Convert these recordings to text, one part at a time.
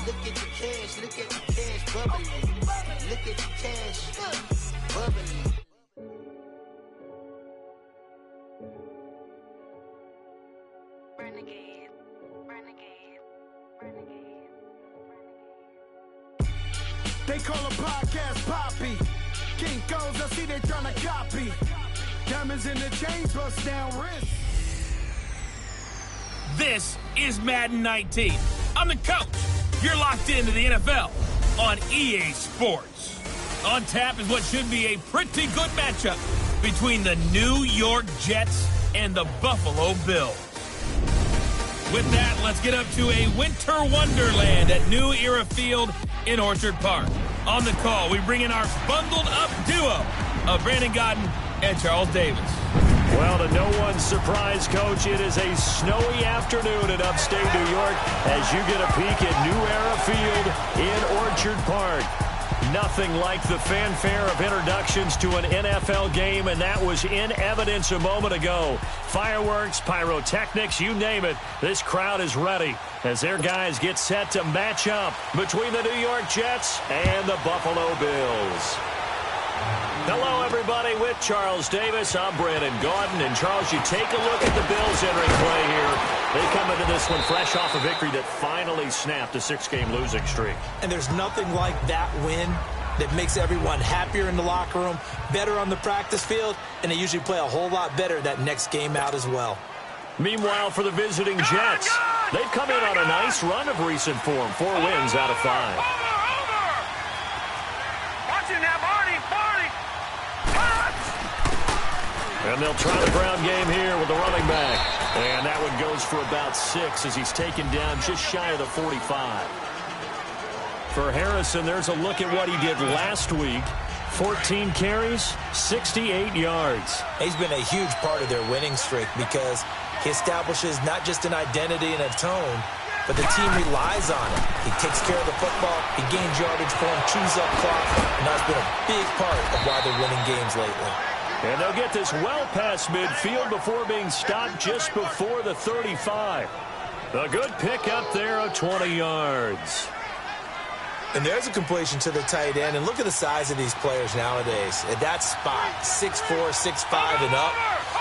Look at the cash, look at the cash bubbling. Look at the cash bubbling. Renegade, renegade, renegade, renegade. They call a podcast Poppy. Kinkos, I see they trying to copy. Diamonds in the chains, bust down wrist. This is Madden 19. I'm the coach. You're locked into the NFL on EA Sports. On tap is what should be a pretty good matchup between the New York Jets and the Buffalo Bills. With that, let's get up to a winter wonderland at New Era Field in Orchard Park. On the call, we bring in our bundled-up duo of Brandon Godden and Charles Davis. Well, to no one's surprise, Coach, it is a snowy afternoon in upstate New York as you get a peek at New Era Field in Orchard Park. Nothing like the fanfare of introductions to an NFL game, and that was in evidence a moment ago. Fireworks, pyrotechnics, you name it. This crowd is ready as their guys get set to match up between the New York Jets and the Buffalo Bills. Hello, everybody. With Charles Davis, I'm Brandon Gaudin. And, Charles, you take a look at the Bills entering play here. They come into this one fresh off a victory that finally snapped a 6-game losing streak. And there's nothing like that win that makes everyone happier in the locker room, better on the practice field, and they usually play a whole lot better that next game out as well. Meanwhile, for the visiting Jets, they've come in on a nice run of recent form. 4 wins out of 5. And they'll try the ground game here with the running back. And that one goes for about 6 as he's taken down just shy of the 45. For Harrison, there's a look at what he did last week. 14 carries, 68 yards. He's been a huge part of their winning streak because he establishes not just an identity and a tone, but the team relies on him. He takes care of the football, he gains yardage for him, chews up clock, and that's been a big part of why they're winning games lately. And they'll get this well past midfield before being stopped just before the 35. A good pick up there of 20 yards. And there's a completion to the tight end. And look at the size of these players nowadays. At that spot, 6'4", 6'5", and up.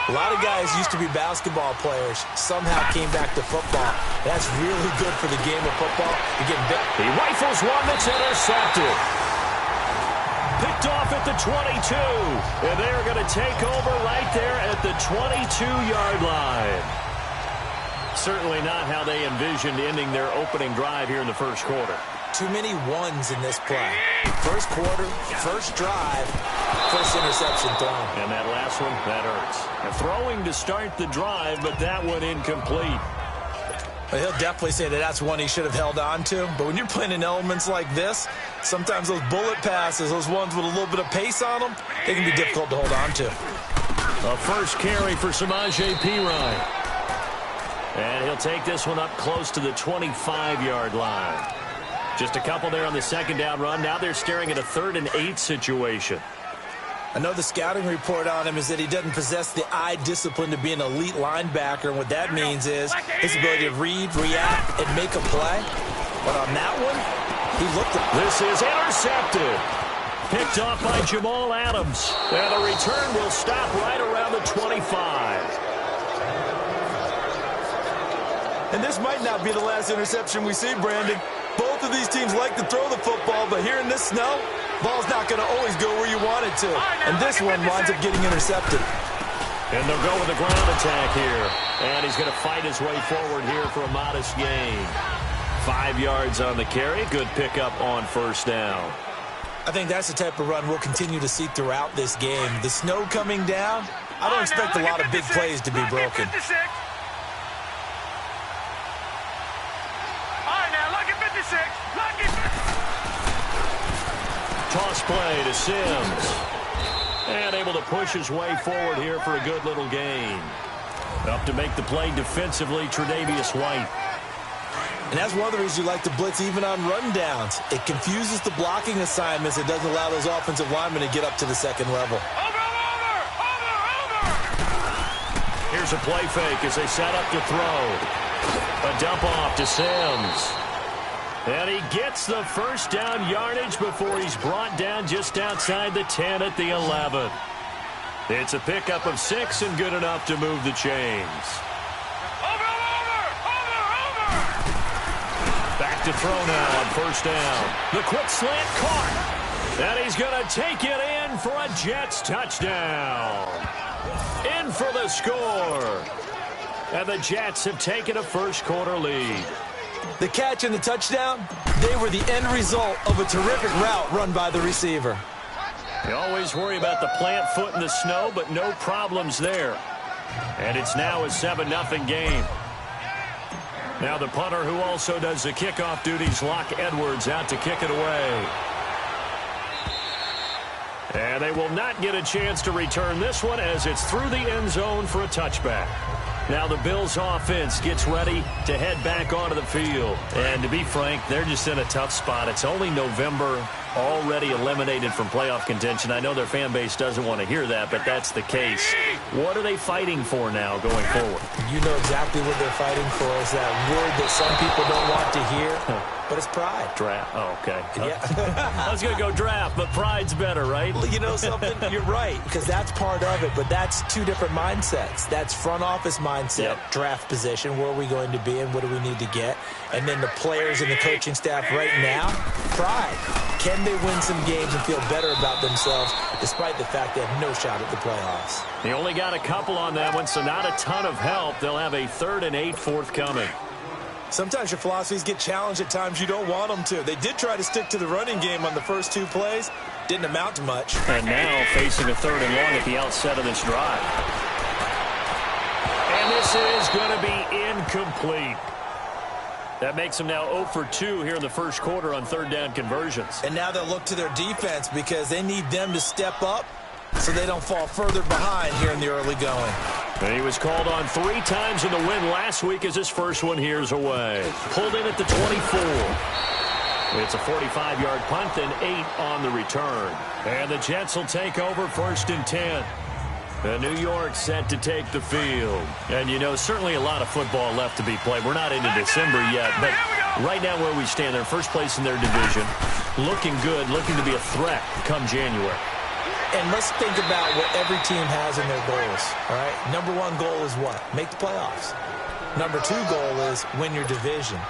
A lot of guys used to be basketball players, somehow came back to football. That's really good for the game of football. You're getting better. He rifles one that's intercepted. Picked off at the 22. And they're going to take over right there at the 22-yard line. Certainly not how they envisioned ending their opening drive here in the first quarter. Too many ones in this play. First quarter, first drive, first interception thrown. And that last one, that hurts. And throwing to start the drive, but that one incomplete. Well, he'll definitely say that that's one he should have held on to. But when you're playing in elements like this, sometimes those bullet passes, those ones with a little bit of pace on them, they can be difficult to hold on to. A first carry for Samaje Perine. And he'll take this one up close to the 25-yard line. Just a couple there on the second down run. Now they're staring at a 3rd and 8 situation. I know the scouting report on him is that he doesn't possess the eye discipline to be an elite linebacker. And what that means is his ability to read, react, and make a play. But on that one, he looked at... This is intercepted. Picked off by Jamal Adams. And the return will stop right around the 25. And this might not be the last interception we see, Brandon. Both of these teams like to throw the football, but here in this snow, ball's not going to always go where you want it to. And this one winds up getting intercepted. And they'll go with the ground attack here. And he's going to fight his way forward here for a modest gain. 5 yards on the carry. Good pickup on first down. I think that's the type of run we'll continue to see throughout this game. The snow coming down, I don't expect a lot of big plays to be broken. Toss play to Sims. And able to push his way forward here for a good little gain. Up to make the play defensively, Tre'Davious White. And that's one of the reasons you like to blitz even on rundowns. It confuses the blocking assignments. It doesn't allow those offensive linemen to get up to the second level. Here's a play fake as they set up to throw. A dump off to Sims. And he gets the first down yardage before he's brought down just outside the 10 at the 11. It's a pickup of 6 and good enough to move the chains. Back to throw now on first down. The quick slant caught. And he's going to take it in for a Jets touchdown. In for the score. And the Jets have taken a first-quarter lead. The catch and the touchdown, they were the end result of a terrific route run by the receiver. You always worry about the plant foot in the snow, but no problems there. And it's now a 7-0 game. Now the punter, who also does the kickoff duties, Locke Edwards, out to kick it away. And they will not get a chance to return this one as it's through the end zone for a touchback. Now the Bills offense gets ready to head back onto the field. And to be frank, they're just in a tough spot. It's only November, already eliminated from playoff contention. I know their fan base doesn't want to hear that, but that's the case. What are they fighting for now going forward? You know exactly what they're fighting for. Is that word that some people don't want to hear, but it's pride. Draft. Oh, okay. Yeah. I was going to go draft, but pride's better, right? Well, you know something? You're right, because that's part of it, but that's two different mindsets. That's front office mindset, draft position, where are we going to be and what do we need to get? And then the players and the coaching staff right now, pride. Can they win some games and feel better about themselves despite the fact they have no shot at the playoffs? They only got a couple on that one, so not a ton of help. They'll have a 3rd and 8 forthcoming. Sometimes your philosophies get challenged at times you don't want them to. They did try to stick to the running game on the first 2 plays. Didn't amount to much. And now facing a 3rd and long at the outset of this drive. And this is going to be incomplete. That makes them now 0 for 2 here in the first quarter on 3rd down conversions. And now they'll look to their defense because they need them to step up so they don't fall further behind here in the early going. And he was called on 3 times in the win last week as his first one here's away. Pulled in at the 24. It's a 45-yard punt and 8 on the return. And the Jets will take over 1st and 10. And New York set to take the field. And, you know, certainly a lot of football left to be played. We're not into December yet, but right now where we stand, they're first place in their division. Looking good, looking to be a threat come January. And let's think about what every team has in their goals, all right? Number 1 goal is what? Make the playoffs. Number 2 goal is win your division.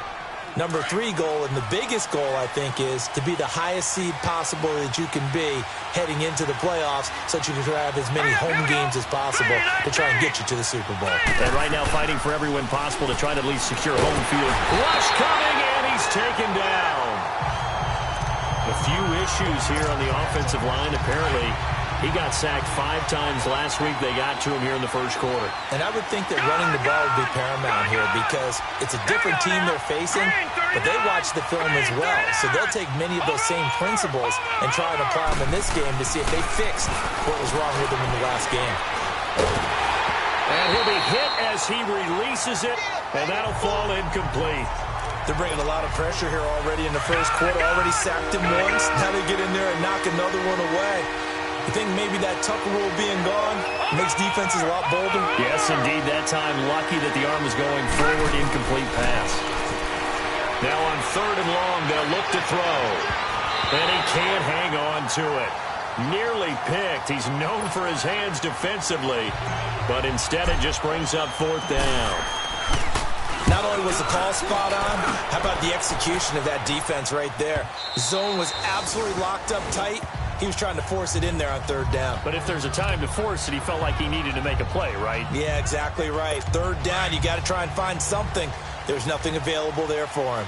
Number 3 goal, and the biggest goal, I think, is to be the highest seed possible that you can be heading into the playoffs so that you can have as many home games as possible to try and get you to the Super Bowl. And right now fighting for every win possible to try to at least secure home field. Rush coming, and he's taken down. A few issues here on the offensive line, apparently. He got sacked 5 times last week. They got to him here in the first quarter. And I would think that running the ball would be paramount here because it's a different team they're facing, but they watch the film as well. So they'll take many of those same principles and try and apply them in this game to see if they fixed what was wrong with them in the last game. And he'll be hit as he releases it, and that'll fall incomplete. They're bringing a lot of pressure here already in the first quarter. Already sacked him once. Now they get in there and knock another one away. You think maybe that Tucker rule being gone makes defenses a lot bolder? Yes, indeed. That time, lucky that the arm was going forward, incomplete pass. Now on 3rd and long, they'll look to throw. And he can't hang on to it. Nearly picked. He's known for his hands defensively, but instead it just brings up 4th down. Not only was the call spot on, how about the execution of that defense right there? Zone was absolutely locked up tight. He was trying to force it in there on 3rd down. But if there's a time to force it, he felt like he needed to make a play, right? Yeah, exactly right. 3rd down, you got to try and find something. There's nothing available there for him.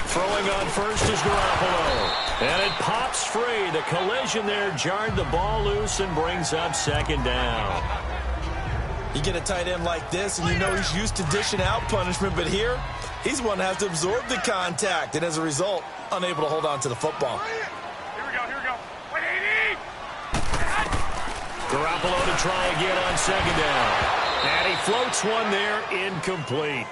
Throwing on first is Garoppolo. And it pops free. The collision there jarred the ball loose and brings up 2nd down. You get a tight end like this, and you know he's used to dishing out punishment, but here, he's one that has to absorb the contact, and as a result, unable to hold on to the football. Here we go. 180! Garoppolo to try again on 2nd down. And he floats one there, incomplete.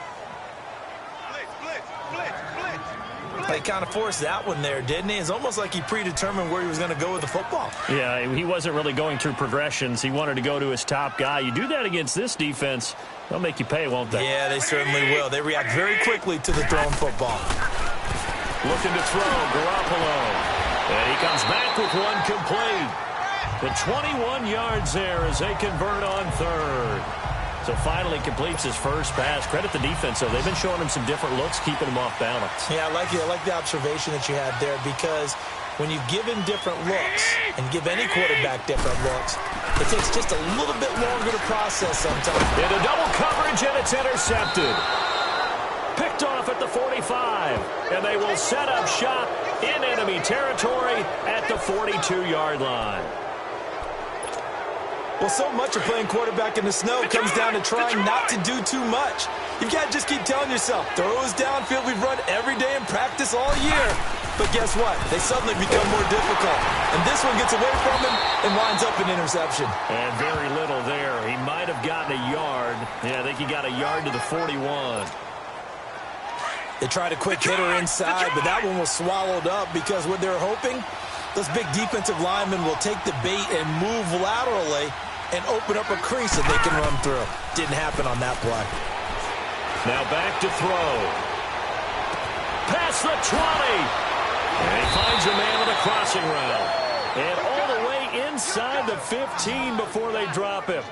He kind of forced that one there, didn't he? It's almost like he predetermined where he was going to go with the football. Yeah, he wasn't really going through progressions. He wanted to go to his top guy. You do that against this defense, they'll make you pay, won't they? Yeah, they certainly will. They react very quickly to the thrown football. Looking to throw, Garoppolo. And he comes back with one complete. The 21 yards there as they convert on third. So finally completes his first pass. Credit the defense, though. They've been showing him some different looks, keeping him off balance. Yeah, I like the observation that you had there, because when you give him different looks and give any quarterback different looks, it takes just a little bit longer to process sometimes. Into double coverage, and it's intercepted. Picked off at the 45, and they will set up shop in enemy territory at the 42-yard line. Well, so much of playing quarterback in the snow comes down to trying not to do too much. You've got to just keep telling yourself, throws downfield we've run every day in practice all year. But guess what? They suddenly become more difficult. And this one gets away from him and winds up an interception. And very little there. He might have gotten a yard. Yeah, I think he got a yard to the 41. They tried a quick hitter inside, but that one was swallowed up because what they're hoping, those big defensive linemen will take the bait and move laterally and open up a crease that they can run through. Didn't happen on that play. Now back to throw. Past the 20. And he finds a man with a crossing route. And all the way inside the 15 before they drop him.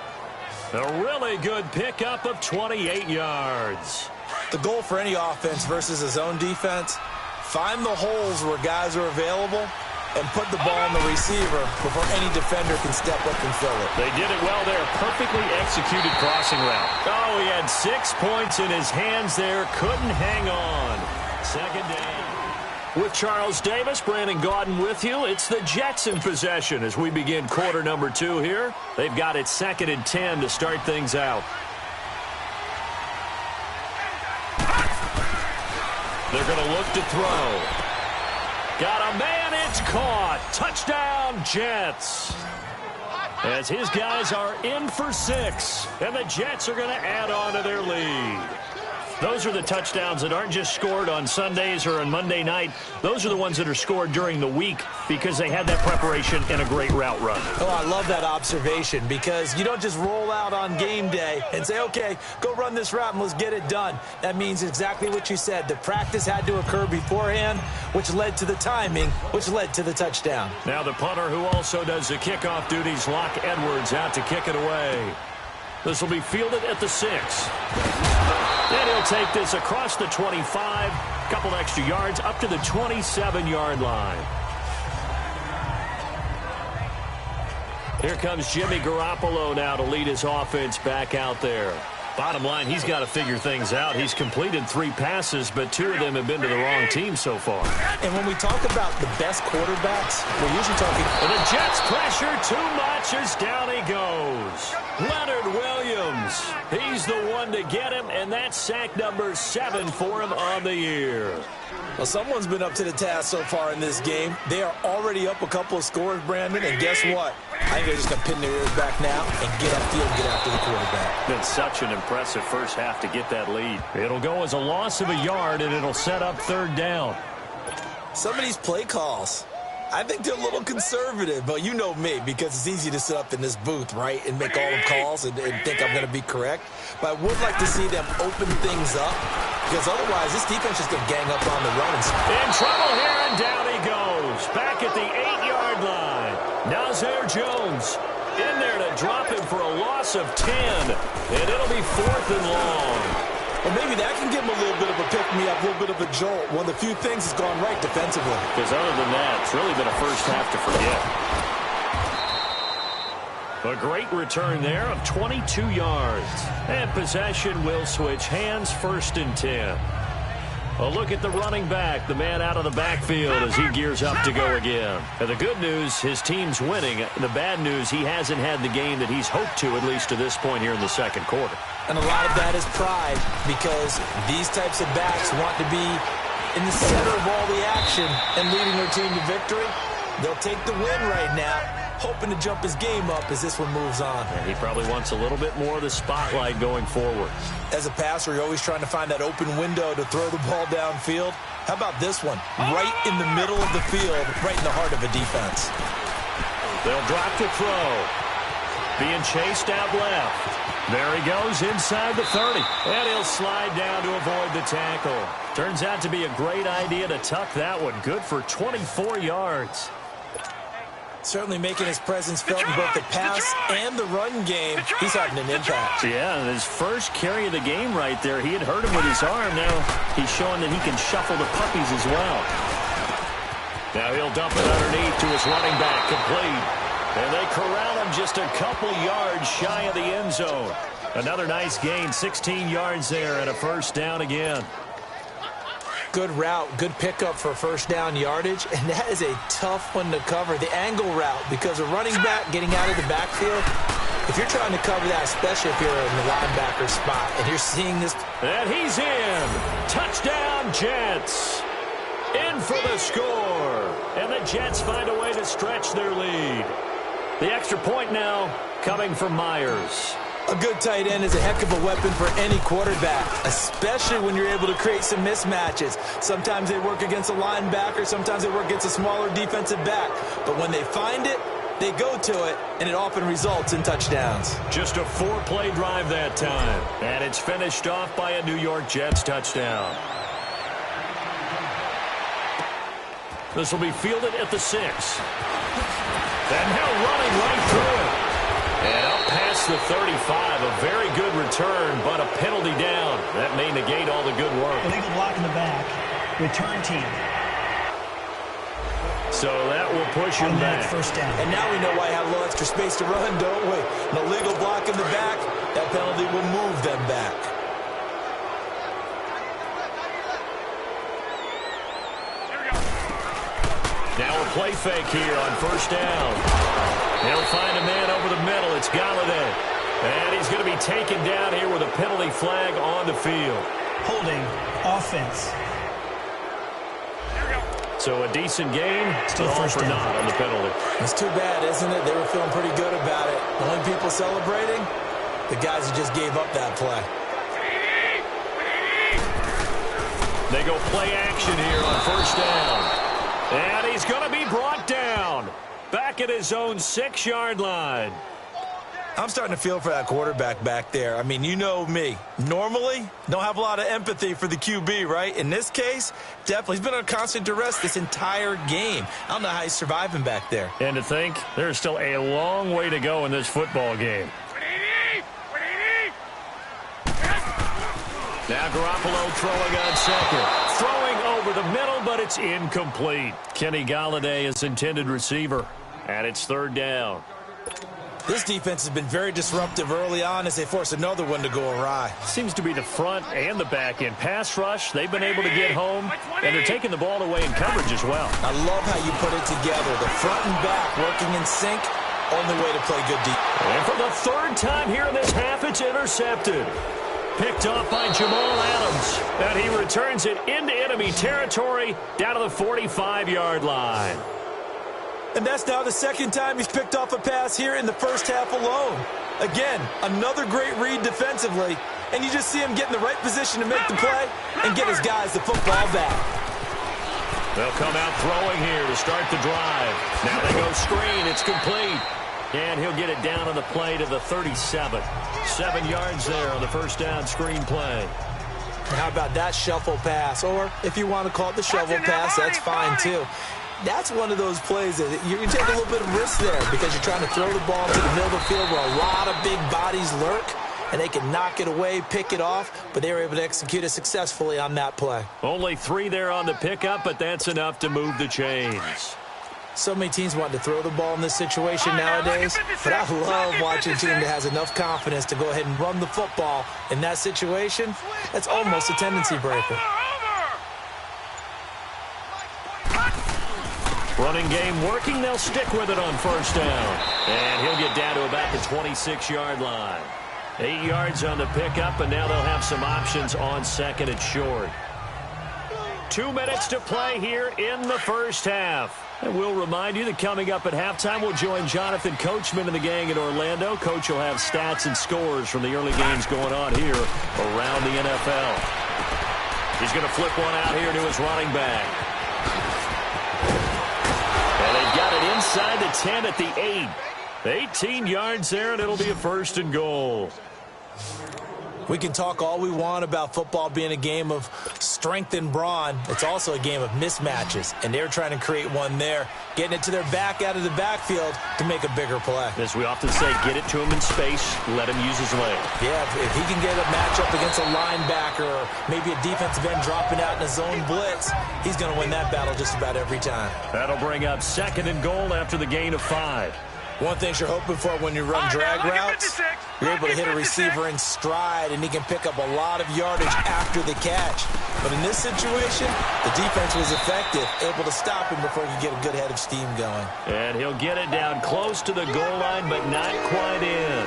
A really good pickup of 28 yards. The goal for any offense versus a zone defense, find the holes where guys are available and put the ball on the receiver before any defender can step up and fill it. They did it well there. Perfectly executed crossing route. Oh, he had 6 points in his hands there. Couldn't hang on. Second down. With Charles Davis, Brandon Gaudin with you. It's the Jets in possession as we begin quarter number 2 here. They've got it 2nd and 10 to start things out. They're going to look to throw. Got a man, it's caught. Touchdown, Jets. As his guys are in for 6, and the Jets are going to add on to their lead. Those are the touchdowns that aren't just scored on Sundays or on Monday night. Those are the ones that are scored during the week because they had that preparation and a great route run. Oh, I love that observation, because you don't just roll out on game day and say, okay, go run this route and let's get it done. That means exactly what you said. The practice had to occur beforehand, which led to the timing, which led to the touchdown. Now the punter who also does the kickoff duties, Locke Edwards, out to kick it away. This will be fielded at the 6. And he'll take this across the 25, couple extra yards up to the 27-yard line. Here comes Jimmy Garoppolo now to lead his offense back out there. Bottom line, he's got to figure things out. He's completed 3 passes, but 2 of them have been to the wrong team so far. And when we talk about the best quarterbacks, we're usually talking... And the Jets pressure too much as down he goes. Leonard Williams, he's the one to get him, and that's sack number 7 for him on the year. Well, someone's been up to the task so far in this game. They are already up a couple of scores, Brandon, and guess what? I think they're just going to pin their ears back now and get upfield and get after the quarterback. Been such an impressive first half to get that lead. It'll go as a loss of a yard, and it'll set up 3rd down. Some of these play calls, I think they're a little conservative, but you know me, because it's easy to sit up in this booth, right, and make all the calls and think I'm going to be correct. But I would like to see them open things up, because otherwise this defense is going to gang up on the run. In trouble here, and down he goes. Back at the 8-yard line. Nazir Jones in there to drop him for a loss of 10, and it'll be 4th and long. Well, maybe that can give him a little bit of a pick-me-up, a little bit of a jolt. One of the few things that's gone right defensively. Because other than that, it's really been a first half to forget. A great return there of 22 yards. And possession will switch hands, 1st and 10. A look at the running back, the man out of the backfield as he gears up to go again. And the good news, his team's winning. The bad news, he hasn't had the game that he's hoped to, at least to this point here in the 2nd quarter. And a lot of that is pride, because these types of backs want to be in the center of all the action and leading their team to victory. They'll take the win right now, hoping to jump his game up as this one moves on. And he probably wants a little bit more of the spotlight going forward. As a passer, you're always trying to find that open window to throw the ball downfield. How about this one? Right in the middle of the field, right in the heart of a defense. They'll drop the throw. Being chased out left. There he goes inside the 30. And he'll slide down to avoid the tackle. Turns out to be a great idea to tuck that one. Good for 24 yards. Certainly making his presence felt in both the pass and the run game. He's having an impact. Yeah, his first carry of the game right there. He had hurt him with his arm. Now he's showing that he can shuffle the puppies as well. Now he'll dump it underneath to his running back, complete. And they corral him just a couple yards shy of the end zone. Another nice gain, 16 yards there and a first down again. Good route, good pickup for first down yardage, and that is a tough one to cover. The angle route, because a running back getting out of the backfield, if you're trying to cover that, especially if you're in the linebacker spot, and you're seeing this. And he's in. Touchdown, Jets. In for the score. And the Jets find a way to stretch their lead. The extra point now coming from Myers. A good tight end is a heck of a weapon for any quarterback, especially when you're able to create some mismatches. Sometimes they work against a linebacker, sometimes they work against a smaller defensive back. But when they find it, they go to it, and it often results in touchdowns. Just a 4-play drive that time. And it's finished off by a New York Jets touchdown. This will be fielded at the 6. And now running right through it. And up past the 35, a very good return, but a penalty down. That may negate all the good work. Illegal block in the back. Return team. So that will push him back. First down. And now we know why he had a little extra space to run, don't we? An illegal block in the back, that penalty will move them back. Now a play fake here on first down. He'll find a man over the middle. It's Galladay. And he's going to be taken down here with a penalty flag on the field. Holding offense. So a decent game, Still all first for down. naught on the penalty. It's too bad, isn't it? They were feeling pretty good about it. The only people celebrating, the guys who just gave up that play. They go play action here on first down. And he's going to be brought down. Back at his own 6-yard line. I'm starting to feel for that quarterback back there. I mean, you know me. Normally, don't have a lot of empathy for the QB, right? In this case, definitely. He's been on constant duress this entire game. I don't know how he's surviving back there. And to think, there's still a long way to go in this football game. Now Garoppolo throwing on second. Throwing over the middle, but it's incomplete. Kenny Galladay is intended receiver. And it's third down. This defense has been very disruptive early on as they force another one to go awry. Seems to be the front and the back end. Pass rush, they've been able to get home, and they're taking the ball away in coverage as well. I love how you put it together. The front and back working in sync, only way to play good defense. And for the third time here in this half, it's intercepted. Picked off by Jamal Adams. And he returns it into enemy territory down to the 45-yard line. And that's now the second time he's picked off a pass here in the first half alone. Again, another great read defensively. And you just see him get in the right position to make the play and get his guys the football back. They'll come out throwing here to start the drive. Now they go screen. It's complete. And he'll get it down on the play to the 37. 7 yards there on the first down screen play. How about that shuffle pass? Or if you want to call it the shovel pass, that's fine too. That's one of those plays that you take a little bit of risk there because you're trying to throw the ball to the middle of the field where a lot of big bodies lurk, and they can knock it away, pick it off, but they were able to execute it successfully on that play. Only 3 there on the pickup, but that's enough to move the chains. So many teams want to throw the ball in this situation nowadays, but I love watching a team that has enough confidence to go ahead and run the football in that situation. That's almost a tendency breaker. Running game working. They'll stick with it on first down. And he'll get down to about the 26-yard line. 8 yards on the pickup, and now they'll have some options on second and short. 2 minutes to play here in the first half. And we'll remind you that coming up at halftime, we'll join Jonathan Coachman and the gang in Orlando. Coach will have stats and scores from the early games going on here around the NFL. He's going to flip one out here to his running back. And they've got it inside the 10 at the 8. 18 yards there, and it'll be a 1st and goal. We can talk all we want about football being a game of strength and brawn. It's also a game of mismatches, and they're trying to create one there, getting it to their back out of the backfield to make a bigger play. As we often say, get it to him in space, let him use his leg. Yeah, if he can get a matchup against a linebacker or maybe a defensive end dropping out in a zone blitz, he's going to win that battle just about every time. That'll bring up 2nd and goal after the gain of 5. One thing you're hoping for when you run drag routes, you're able to hit a receiver in stride, and he can pick up a lot of yardage after the catch. But in this situation, the defense was effective, able to stop him before he could get a good head of steam going. And he'll get it down close to the goal line, but not quite in.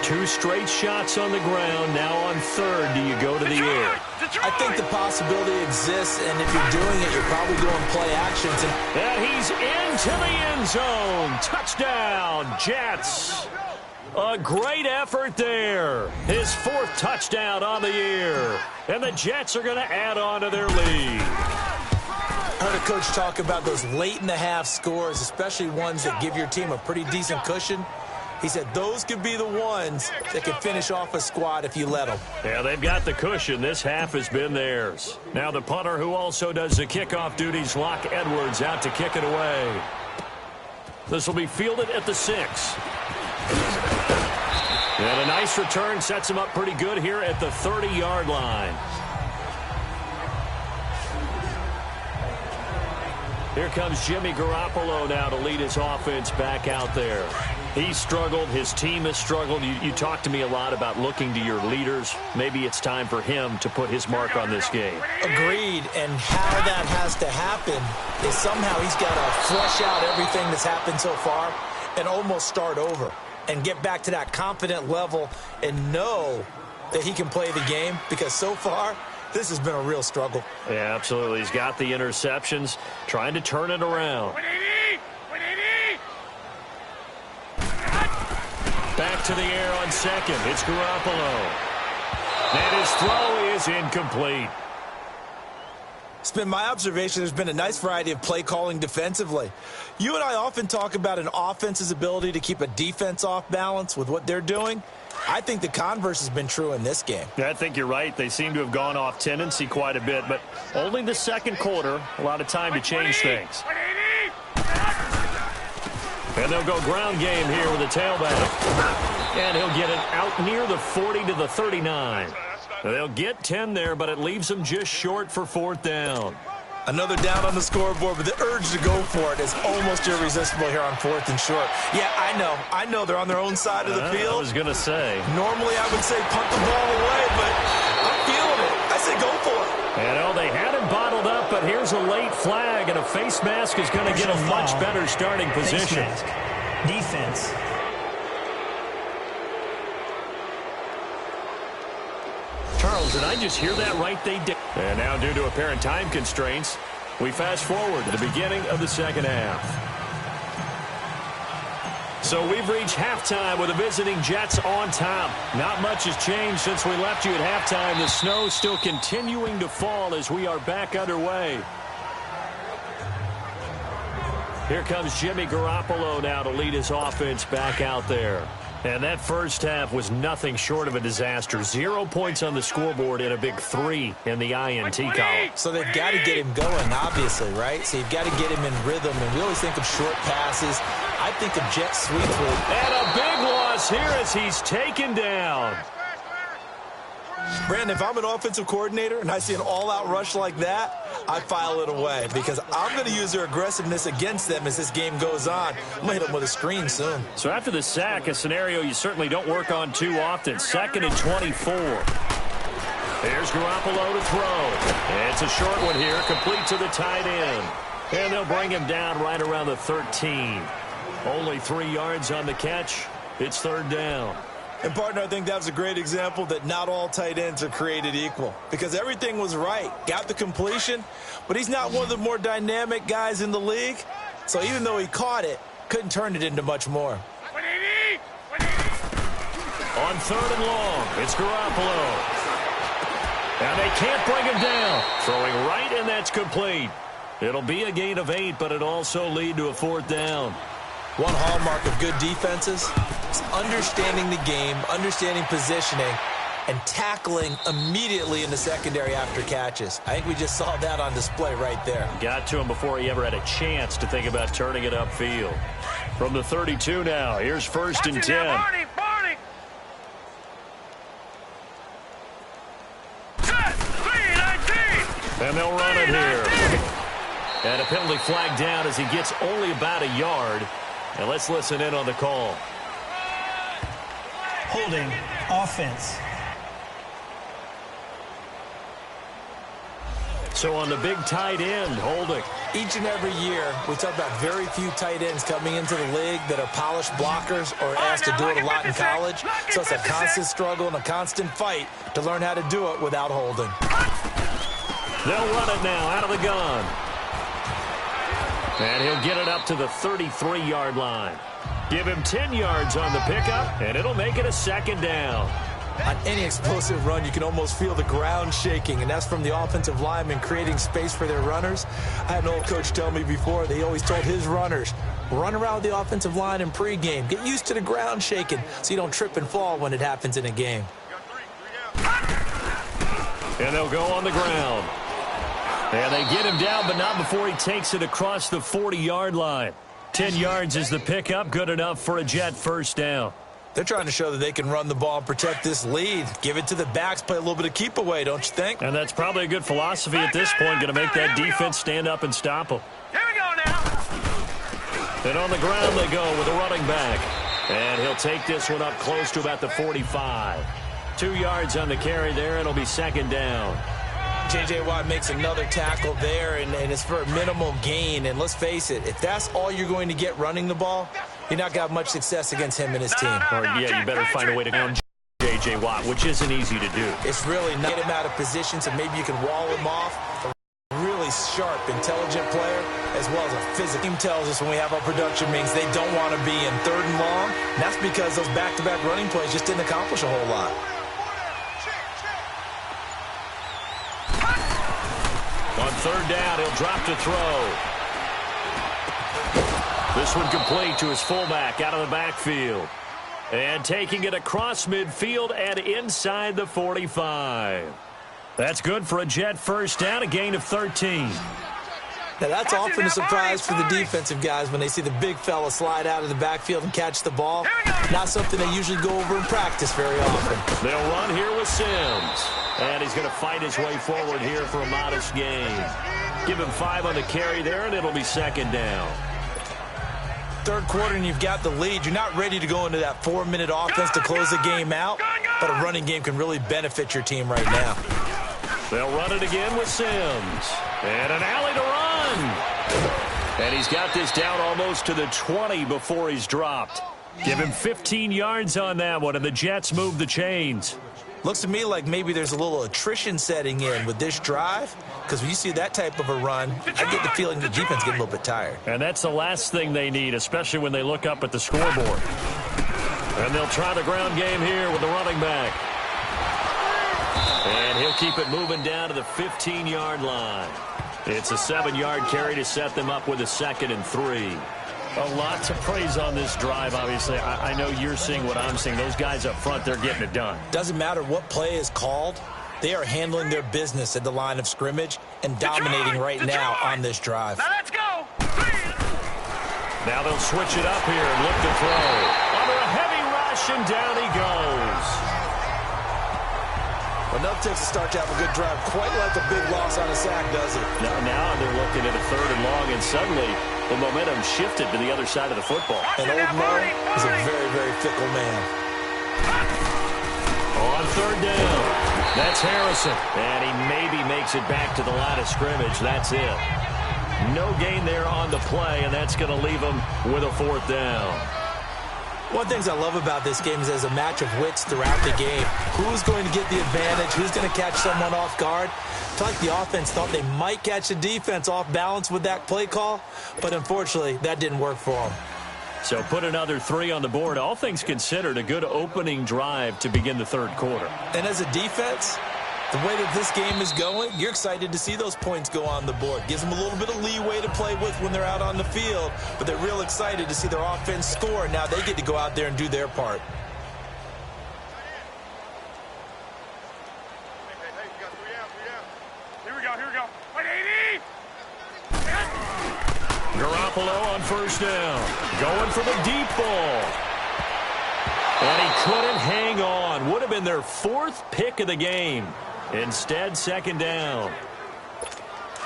2 straight shots on the ground. Now on 3rd, do you go to the air? I think the possibility exists, and if you're doing it, you're probably doing play actions. And he's into the end zone. Touchdown, Jets. A great effort there. His 4th touchdown on the year. And the Jets are going to add on to their lead. I heard a coach talk about those late-in-the-half scores, especially ones that give your team a pretty decent cushion. He said those could be the ones that could finish off a squad if you let them. Yeah, they've got the cushion. This half has been theirs. Now the punter who also does the kickoff duties, Locke Edwards, out to kick it away. This will be fielded at the 6. And a nice return sets him up pretty good here at the 30-yard line. Here comes Jimmy Garoppolo now to lead his offense back out there. He struggled. His team has struggled. You talked to me a lot about looking to your leaders. Maybe it's time for him to put his mark on this game. Agreed. And how that has to happen is somehow he's got to flush out everything that's happened so far and almost start over and get back to that confident level and know that he can play the game, because so far this has been a real struggle. Yeah, absolutely. He's got the interceptions, trying to turn it around. Back to the air on 2nd. It's Garoppolo. And his throw is incomplete. It's been my observation there's been a nice variety of play calling defensively. You and I often talk about an offense's ability to keep a defense off balance with what they're doing. I think the converse has been true in this game. Yeah, I think you're right. They seem to have gone off tendency quite a bit, but only the 2nd quarter, a lot of time to change things. And they'll go ground game here with a tailback. And he'll get it out near the 40 to the 39. They'll get 10 there, but it leaves them just short for 4th down. Another down on the scoreboard, but the urge to go for it is almost irresistible here on 4th and short. Yeah, I know they're on their own side of the field. I was going to say. Normally I would say punt the ball away, but I'm feeling it. I say go for it. And they had him bottled up, but here's a late flag, and a face mask is going to get a much better starting position. Defense. Charles, did I just hear that right? They did. And now, due to apparent time constraints, we fast forward to the beginning of the 2nd half. So we've reached halftime with the visiting Jets on top. Not much has changed since we left you at halftime. The snow still continuing to fall as we are back underway. Here comes Jimmy Garoppolo now to lead his offense back out there. And that first half was nothing short of a disaster. 0 points on the scoreboard and a big 3 in the INT column. So they've got to get him going, obviously, right? So you've got to get him in rhythm. And we always think of short passes. I think of jet sweeps. And a big loss here as he's taken down. Brandon, if I'm an offensive coordinator and I see an all-out rush like that, I file it away because I'm going to use their aggressiveness against them as this game goes on. I'm going to hit them with a screen soon. So after the sack, a scenario you certainly don't work on too often. 2nd and 24. There's Garoppolo to throw. It's a short one here, complete to the tight end. And they'll bring him down right around the 13. Only 3 yards on the catch. It's 3rd down. And, partner, I think that was a great example that not all tight ends are created equal because everything was right. Got the completion, but he's not one of the more dynamic guys in the league. So even though he caught it, couldn't turn it into much more. On 3rd and long, it's Garoppolo. And they can't bring him down. Throwing right, and that's complete. It'll be a gain of 8, but it'll also lead to a 4th down. One hallmark of good defenses is understanding the game, understanding positioning, and tackling immediately in the secondary after catches. I think we just saw that on display right there. Got to him before he ever had a chance to think about turning it upfield. From the 32 now, here's 1st and 10. And they'll run it here. And a penalty flag down as he gets only about a yard. And let's listen in on the call. Holding offense. So on the big tight end, holding. Each and every year, we talk about very few tight ends coming into the league that are polished blockers or asked to do it a lot in college. So it's a constant struggle and a constant fight to learn how to do it without holding. They'll run it now out of the gun. And he'll get it up to the 33-yard line. Give him 10 yards on the pickup, and it'll make it a 2nd down. On any explosive run, you can almost feel the ground shaking, and that's from the offensive linemen creating space for their runners. I had an old coach tell me before, they always told his runners, run around the offensive line in pregame. Get used to the ground shaking so you don't trip and fall when it happens in a game. And they'll go on the ground. And they get him down, but not before he takes it across the 40-yard line. 10 yards is the pickup, good enough for a Jet 1st down. They're trying to show that they can run the ball and protect this lead. Give it to the backs, play a little bit of keep away, don't you think? And that's probably a good philosophy at this point, going to make that defense stand up and stop them. Here we go now. And on the ground they go with a running back. And he'll take this one up close to about the 45. 2 yards on the carry there, and it'll be 2nd down. J.J. Watt makes another tackle there, and it's for a minimal gain. And let's face it, if that's all you're going to get running the ball, you're not going to have much success against him and his team. Or, yeah, you better find a way to go on J.J. Watt, which isn't easy to do. It's really not get him out of position, so maybe you can wall him off. A really sharp, intelligent player, as well as a physical. Team tells us when we have our production meetings, they don't want to be in 3rd and long. And that's because those back-to-back running plays just didn't accomplish a whole lot. On 3rd down, he'll drop to throw. This one complete to his fullback out of the backfield. And taking it across midfield and inside the 45. That's good for a Jet 1st down, a gain of 13. Now, that's often a surprise for the defensive guys when they see the big fella slide out of the backfield and catch the ball. Not something they usually go over in practice very often. They'll run here with Sims. And he's going to fight his way forward here for a modest gain. Give him 5 on the carry there, and it'll be 2nd down. 3rd quarter, and you've got the lead. You're not ready to go into that 4-minute offense to close the game out, but a running game can really benefit your team right now. They'll run it again with Sims. And an alley to run. And he's got this down almost to the 20 before he's dropped. Give him 15 yards on that one, and the Jets move the chains. Looks to me like maybe there's a little attrition setting in with this drive, because when you see that type of a run, I get the feeling the defense getting a little bit tired. And that's the last thing they need, especially when they look up at the scoreboard. And they'll try the ground game here with the running back. And he'll keep it moving down to the 15-yard line. It's a 7-yard carry to set them up with a 2nd and 3. A lot to praise on this drive, obviously. I know you're seeing what I'm seeing. Those guys up front, they're getting it done. Doesn't matter what play is called. They are handling their business at the line of scrimmage and dominating right now on this drive. Now let's go. Now they'll switch it up here and look to throw. Under a heavy rush, and down he goes. Enough takes a start to have a good drive. Quite like a big loss on a sack, does it? Now they're looking at a 3rd and long, and suddenly the momentum shifted to the other side of the football. And old Mo is a very, very fickle man. On 3rd down, that's Harrison. And he maybe makes it back to the line of scrimmage. That's it. No gain there on the play, and that's going to leave him with a 4th down. One of the things I love about this game is there's a match of wits throughout the game. Who's going to get the advantage? Who's going to catch someone off guard? I feel like the offense thought they might catch the defense off balance with that play call, but unfortunately, that didn't work for them. So put another 3 on the board. All things considered, a good opening drive to begin the 3rd quarter. And as a defense, The way that this game is going, you're excited to see those points go on the board. Gives them a little bit of leeway to play with when they're out on the field, but they're real excited to see their offense score. Now they get to go out there and do their part. Here we go. Wait, 80! Garoppolo on first down. Going for the deep ball. And he couldn't hang on. Would have been their 4th pick of the game. Instead, second down.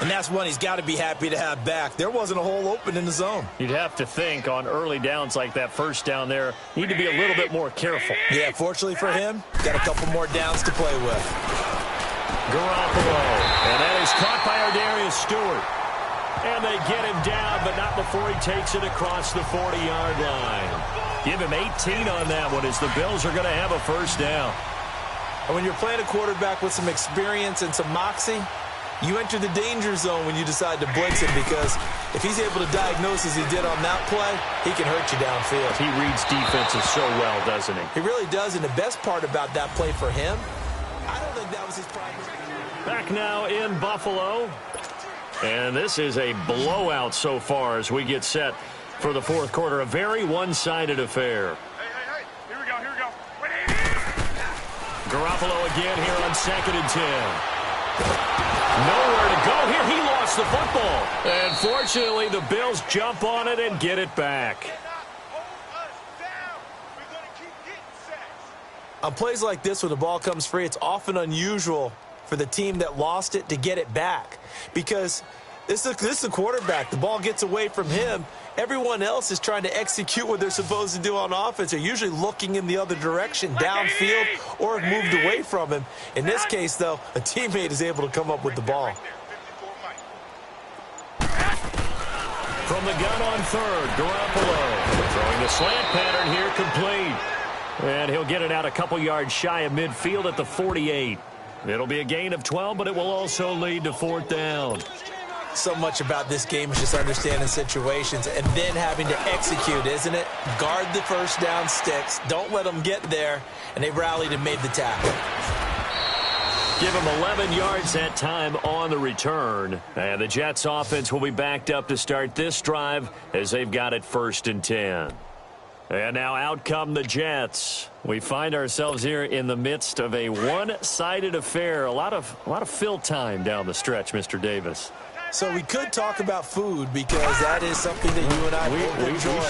And that's one he's got to be happy to have back. There wasn't a hole open in the zone. You'd have to think on early downs like that first down there, need to be a little bit more careful. Yeah, fortunately for him, got a couple more downs to play with. Garoppolo. And that is caught by Ardarius Stewart. And they get him down, but not before he takes it across the 40-yard line. Give him 18 on that one as the Bills are going to have a first down. And when you're playing a quarterback with some experience and some moxie, you enter the danger zone when you decide to blitz him, because if he's able to diagnose as he did on that play, he can hurt you downfield. He reads defenses so well, doesn't he? He really does, and the best part about that play for him, I don't think that was his primary. Back now in Buffalo. And this is a blowout so far as we get set for the fourth quarter. A very one-sided affair. Hey. Here we go. Wait, 80! Garoppolo again here on 2nd and 10. Nowhere to go here. He lost the football. And fortunately, the Bills jump on it and get it back. On plays like this, when the ball comes free, it's often unusual for the team that lost it to get it back, because this is a quarterback. The ball gets away from him. Everyone else is trying to execute what they're supposed to do on offense. They're usually looking in the other direction, downfield, or have moved away from him. In this case, though, a teammate is able to come up with the ball. From the gun on 3rd, Garoppolo throwing the slant pattern here, complete. And he'll get it out a couple yards shy of midfield at the 48. It'll be a gain of 12, but it will also lead to 4th down. So much about this game is just understanding situations and then having to execute, isn't it? Guard the first down sticks. Don't let them get there. And they rallied and made the tackle. Give them 11 yards that time on the return. And the Jets offense will be backed up to start this drive as they've got it 1st and 10. And now out come the Jets. We find ourselves here in the midst of a one-sided affair. A lot of fill time down the stretch, Mr. Davis. So we could talk about food, because that is something that you and I both enjoy.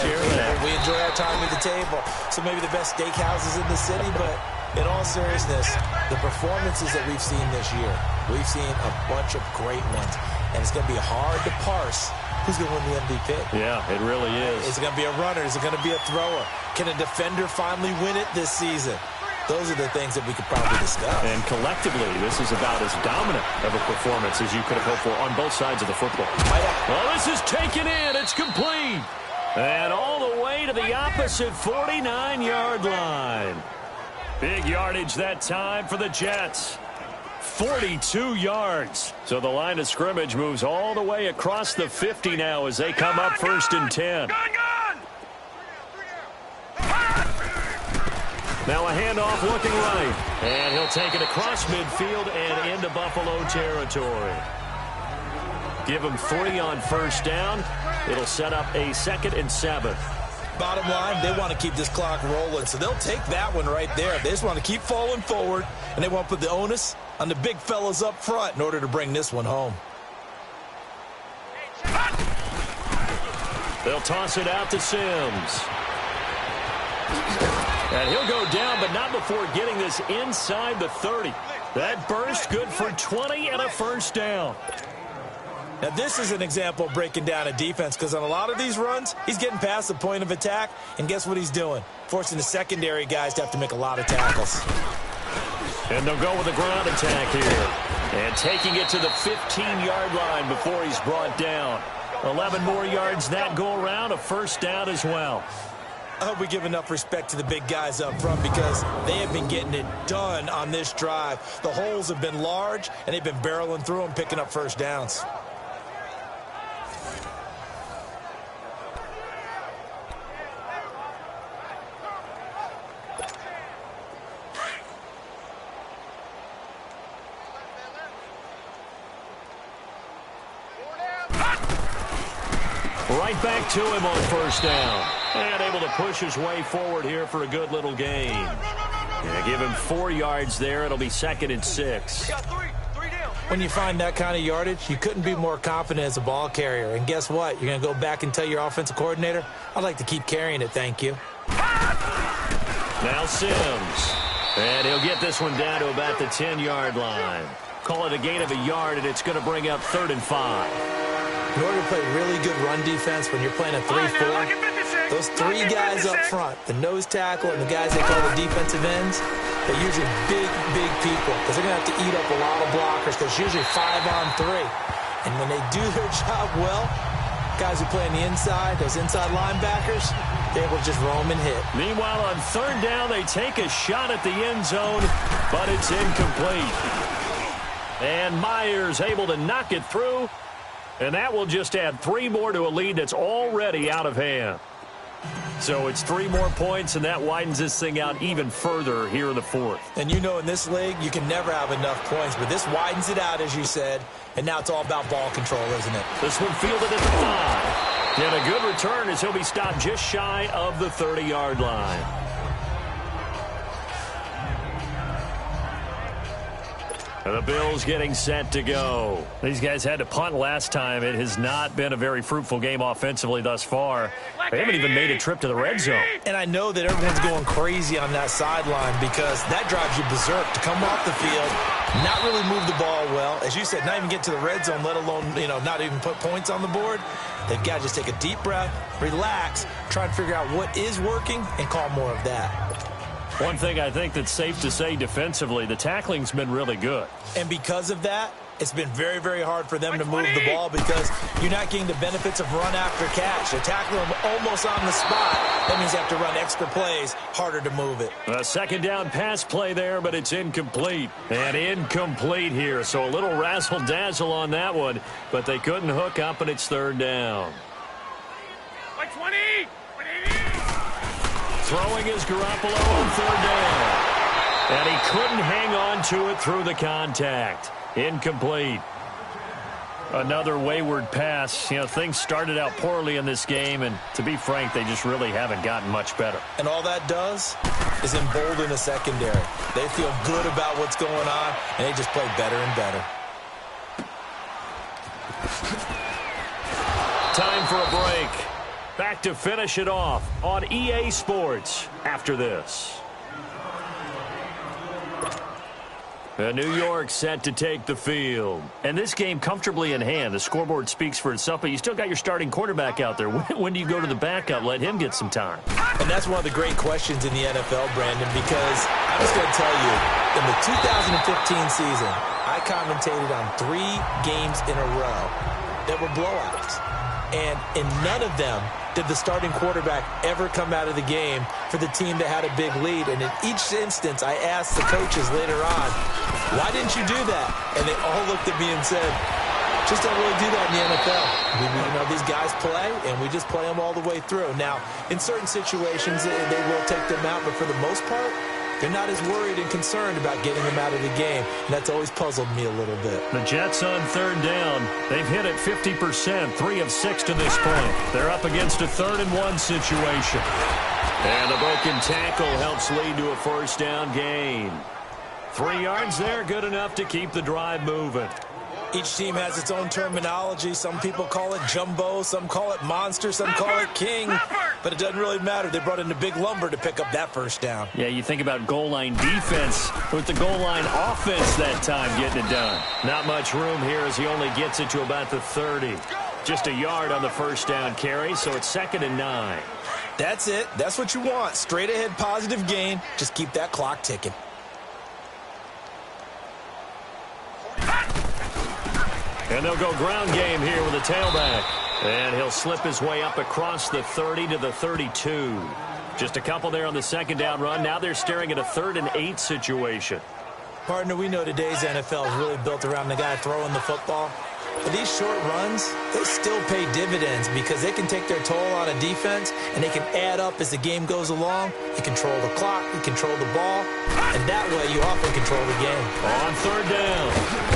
We enjoy our time at the table. So maybe the best steakhouses in the city, but in all seriousness, the performances that we've seen this year, we've seen a bunch of great ones. And it's going to be hard to parse who's going to win the MVP. Yeah, it really is. Is it going to be a runner? Is it going to be a thrower? Can a defender finally win it this season? Those are the things that we could probably discuss. And collectively, this is about as dominant of a performance as you could have hoped for on both sides of the football. Well, this is taken in. It's complete. And all the way to the opposite 49-yard line. Big yardage that time for the Jets. 42 yards. So the line of scrimmage moves all the way across the 50 now as they come up 1st and 10. Gun! Now a handoff looking right. And he'll take it across midfield and into Buffalo territory. Give him 3 on first down. It'll set up a 2nd and 7. Bottom line, they want to keep this clock rolling, so they'll take that one right there. They just want to keep falling forward, and they want to put the onus on the big fellas up front in order to bring this one home. They'll toss it out to Sims. And he'll go down, but not before getting this inside the 30. That burst good for 20 and a first down. Now, this is an example of breaking down a defense, because on a lot of these runs, he's getting past the point of attack, and guess what he's doing? Forcing the secondary guys to have to make a lot of tackles. And they'll go with a ground attack here. And taking it to the 15-yard line before he's brought down. 11 more yards that go around, a first down as well. I hope we give enough respect to the big guys up front, because they have been getting it done on this drive. The holes have been large, and they've been barreling through them, picking up first downs. Right back to him on first down. And able to push his way forward here for a good little gain. Yeah, give him 4 yards there. It'll be 2nd and 6. When you find that kind of yardage, you couldn't be more confident as a ball carrier. And guess what? You're going to go back and tell your offensive coordinator, I'd like to keep carrying it, thank you. Now Sims. And he'll get this one down to about the 10-yard line. Call it a gain of a yard, and it's going to bring up 3rd and 5. In order to play really good run defense when you're playing a 3-4, those 3 guys up front, the nose tackle and the guys they call the defensive ends, they're usually big people because they're going to have to eat up a lot of blockers because it's usually 5-on-3. And when they do their job well, guys who play on the inside, those inside linebackers, they're able to just roam and hit. Meanwhile, on 3rd down, they take a shot at the end zone, but it's incomplete. And Myers able to knock it through, and that will just add 3 more to a lead that's already out of hand. So it's 3 more points, and that widens this thing out even further here in the 4th. And you know in this league, you can never have enough points, but this widens it out, as you said, and now it's all about ball control, isn't it? This one fielded at the 5. And a good return as he'll be stopped just shy of the 30-yard line. And the Bills getting set to go. These guys had to punt last time. It has not been a very fruitful game offensively thus far. They haven't even made a trip to the red zone. And I know that everyone's going crazy on that sideline because that drives you berserk to come off the field, not really move the ball well. As you said, not even get to the red zone, let alone, not even put points on the board. They've got to just take a deep breath, relax, try and figure out what is working and call more of that. One thing I think that's safe to say defensively, the tackling's been really good. And because of that, it's been very, very hard for them to move the ball because you're not getting the benefits of run after catch. They're tackling them almost on the spot. That means you have to run extra plays, harder to move it. A 2nd down pass play there, but it's incomplete. And incomplete here, so a little razzle-dazzle on that one, but they couldn't hook up, and it's 3rd down. 20! Throwing is Garoppolo on 3rd down. And he couldn't hang on to it through the contact. Incomplete. Another wayward pass. Things started out poorly in this game, and to be frank, they just really haven't gotten much better. And all that does is embolden the secondary. They feel good about what's going on, and they just play better and better. Time for a break. Back to finish it off on EA Sports after this. New York set to take the field. And this game comfortably in hand. The scoreboard speaks for itself, but you still got your starting quarterback out there. When do you go to the backup? Let him get some time. And that's one of the great questions in the NFL, Brandon, because I'm just going to tell you, in the 2015 season, I commentated on 3 games in a row that were blowouts. And in none of them did the starting quarterback ever come out of the game for the team that had a big lead. And in each instance, I asked the coaches later on, why didn't you do that? And they all looked at me and said, just don't really do that in the NFL. These guys play, and we just play them all the way through. Now, in certain situations, they will take them out, but for the most part, they're not as worried and concerned about getting them out of the game. And that's always puzzled me a little bit. The Jets on 3rd down. They've hit it 50%, 3 of 6 to this point. They're up against a 3rd and 1 situation. And the broken tackle helps lead to a 1st down gain. 3 yards there, good enough to keep the drive moving. Each team has its own terminology. Some people call it jumbo, some call it monster, some call it king. But it doesn't really matter. They brought in the big lumber to pick up that 1st down. Yeah, you think about goal line defense with the goal line offense that time getting it done. Not much room here as he only gets it to about the 30. Just a yard on the 1st down carry, so it's 2nd and 9. That's it. That's what you want. Straight ahead positive gain. Just keep that clock ticking. And they'll go ground game here with a tailback. And he'll slip his way up across the 30 to the 32. Just a couple there on the 2nd down run. Now they're staring at a 3rd and 8 situation. Partner, we know today's NFL is really built around the guy throwing the football. But these short runs, they still pay dividends because they can take their toll on a defense and they can add up as the game goes along. You control the clock, you control the ball, and that way you often control the game. On 3rd down,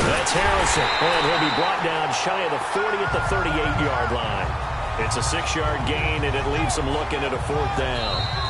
that's Harrison. And he'll be brought down shy of the 40 at the 38-yard line. It's a 6-yard gain, and it leaves them looking at a 4th down.